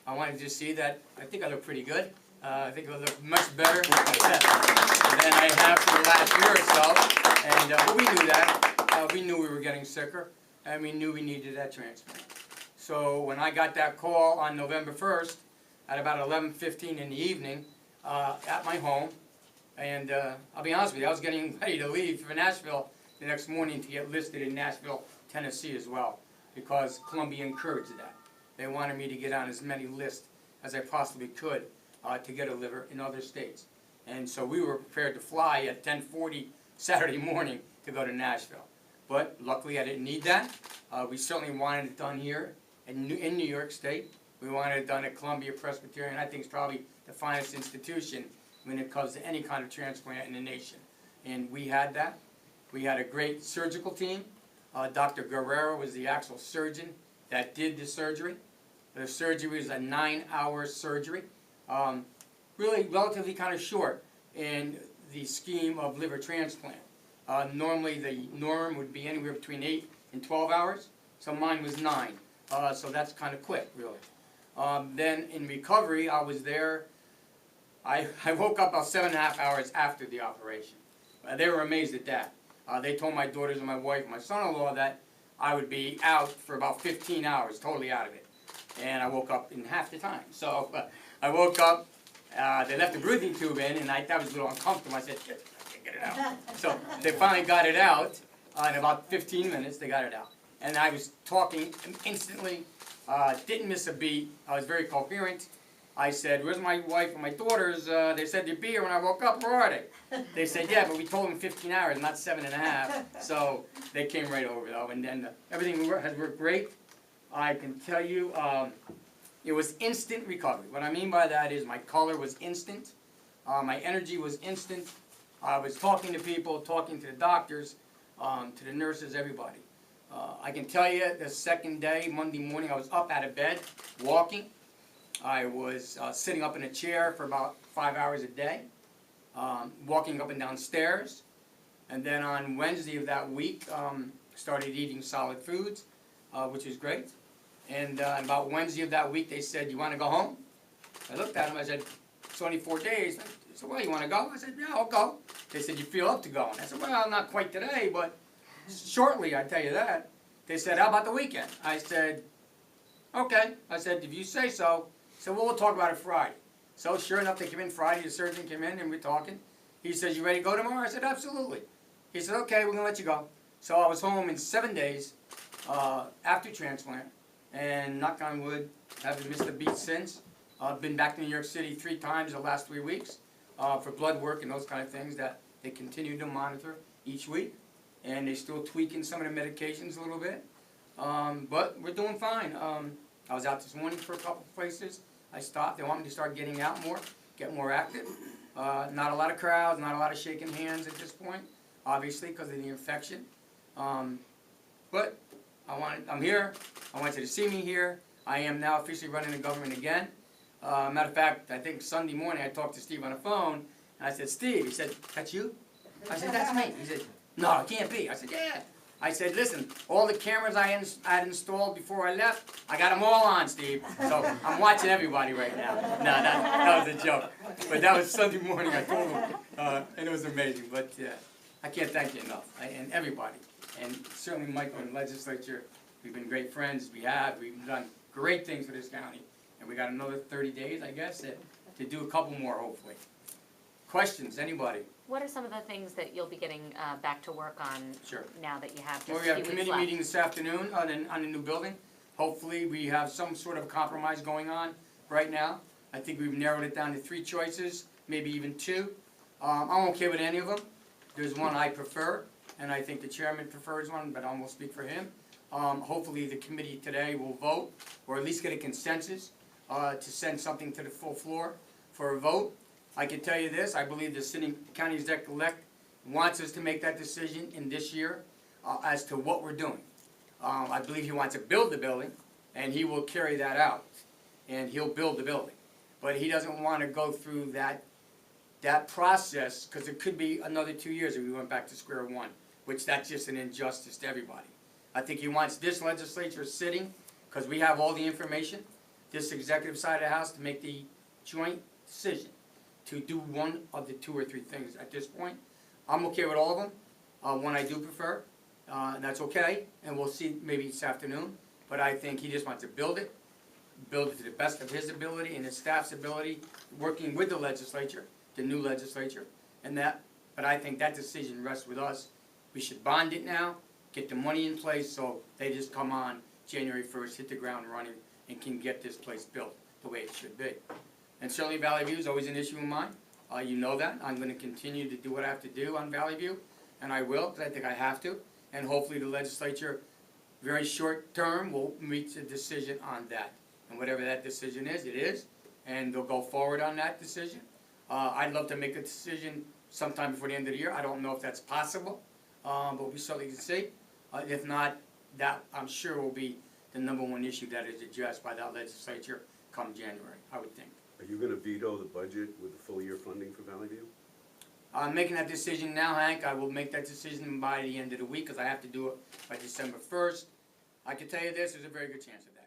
I wanted to see that. I think I look pretty good. I think I look much better than I have for the last year or so. And but we knew that. We knew we were getting sicker, and we knew we needed that transplant. So when I got that call on November 1st, at about 11:15 in the evening, at my home, and I'll be honest with you, I was getting ready to leave for Nashville the next morning to get listed in Nashville, Tennessee as well, because Columbia encouraged that. They wanted me to get on as many lists as I possibly could to get a liver in other states. And so we were prepared to fly at 10:40 Saturday morning to go to Nashville. But luckily I didn't need that. We certainly wanted it done here in New York State. We wanted it done at Columbia Presbyterian. I think it's probably the finest institution when it comes to any kind of transplant in the nation. And we had that. We had a great surgical team. Dr. Guerrero was the actual surgeon that did the surgery. The surgery was a 9-hour surgery. Really relatively kind of short in the scheme of liver transplant. Normally the norm would be anywhere between 8 and 12 hours, so mine was 9. So that's kind of quick, really. Then in recovery, I was there. I woke up about 7.5 hours after the operation. They were amazed at that. They told my daughters and my wife and my son-in-law that I would be out for about 15 hours, totally out of it. And I woke up in half the time. So I woke up, they left the breathing tube in, and that was a little uncomfortable. I said, I can't get it out. So they finally got it out. In about 15 minutes, they got it out. And I was talking instantly, didn't miss a beat. I was very coherent. I said, where's my wife and my daughters? They said they'd be here when I woke up. Where are they? They said, yeah, but we told them 15 hours, not 7.5. So they came right over, though. And then everything has worked great. I can tell you, it was instant recovery. What I mean by that is my color was instant. My energy was instant. I was talking to people, talking to the doctors, to the nurses, everybody. I can tell you the second day, Monday morning, I was up out of bed, walking. I was sitting up in a chair for about 5 hours a day, walking up and down stairs. And then on Wednesday of that week, started eating solid foods, which is great. And about Wednesday of that week, they said, you want to go home? I looked at them, I said, it's only 4 days. I said, well, you want to go? I said, yeah, I'll go. They said, you feel up to going? I said, well, not quite today, but shortly, I tell you that. They said, how about the weekend? I said, okay. I said, if you say so. So we'll talk about it Friday. So sure enough, they came in Friday, the surgeon came in and we're talking. He says, you ready to go tomorrow? I said, absolutely. He said, okay, we're going to let you go. So I was home in 7 days after transplant. And knock on wood, haven't missed a beat since. I've been back to New York City 3 times the last 3 weeks for blood work and those kind of things that they continue to monitor each week. And they're still tweaking some of the medications a little bit. But we're doing fine. I was out this morning for a couple of places. I stopped. They want me to start getting out more, get more active. Not a lot of crowds, not a lot of shaking hands at this point, obviously because of the infection. But I'm here. I want you to see me here. I am now officially running the government again. Matter of fact, I think Sunday morning I talked to Steve on the phone, and I said, Steve, he said, that's you? I said, that's me. He said, no, it can't be. I said, yeah. I said, listen, all the cameras I had installed before I left, I got them all on, Steve. So I'm watching everybody right now. No, that was a joke. But that was Sunday morning, I told him, and it was amazing. But I can't thank you enough, and everybody. And certainly Michael and the legislature, we've been great friends. We've done great things for this county. And we got another 30 days, I guess, to do a couple more, hopefully. Questions, anybody? What are some of the things that you'll be getting back to work on now that you have just well, we have a committee meeting this afternoon on the new building. Hopefully we have some sort of compromise going on right now. I think we've narrowed it down to 3 choices, maybe even 2. I'm okay with any of them. There's one I prefer, and I think the chairman prefers one, but I won't speak for him. Hopefully the committee today will vote, or at least get a consensus to send something to the full floor for a vote. I can tell you this, I believe the sitting county exec-elect wants us to make that decision in this year as to what we're doing. I believe he wants to build the building, and he will carry that out, and he'll build the building. But he doesn't want to go through that process, because it could be another 2 years if we went back to square one, which that's just an injustice to everybody. I think he wants this legislature sitting, because we have all the information. this executive side of the house to make the joint decision to do one of the 2 or 3 things at this point. I'm okay with all of them. One I do prefer, and that's okay, and we'll see maybe this afternoon. But I think he just wants to build it to the best of his ability and his staff's ability, working with the legislature, the new legislature, and that. But I think that decision rests with us. We should bond it now, get the money in place so they just come on January 1st, hit the ground running, and can get this place built the way it should be. And certainly Valley View is always an issue of mine. You know that. I'm going to continue to do what I have to do on Valley View, and I will, because I think I have to. And hopefully the legislature, very short term, will reach a decision on that. And whatever that decision is, it is, and they'll go forward on that decision. I'd love to make a decision sometime before the end of the year. I don't know if that's possible, but we certainly can see. If not, that I'm sure will be the #1 issue that is addressed by that legislature come January, I would think. Are you going to veto the budget with the full year funding for Valley View? I'm making that decision now, Hank. I will make that decision by the end of the week because I have to do it by December 1st. I can tell you this, there's a very good chance of that.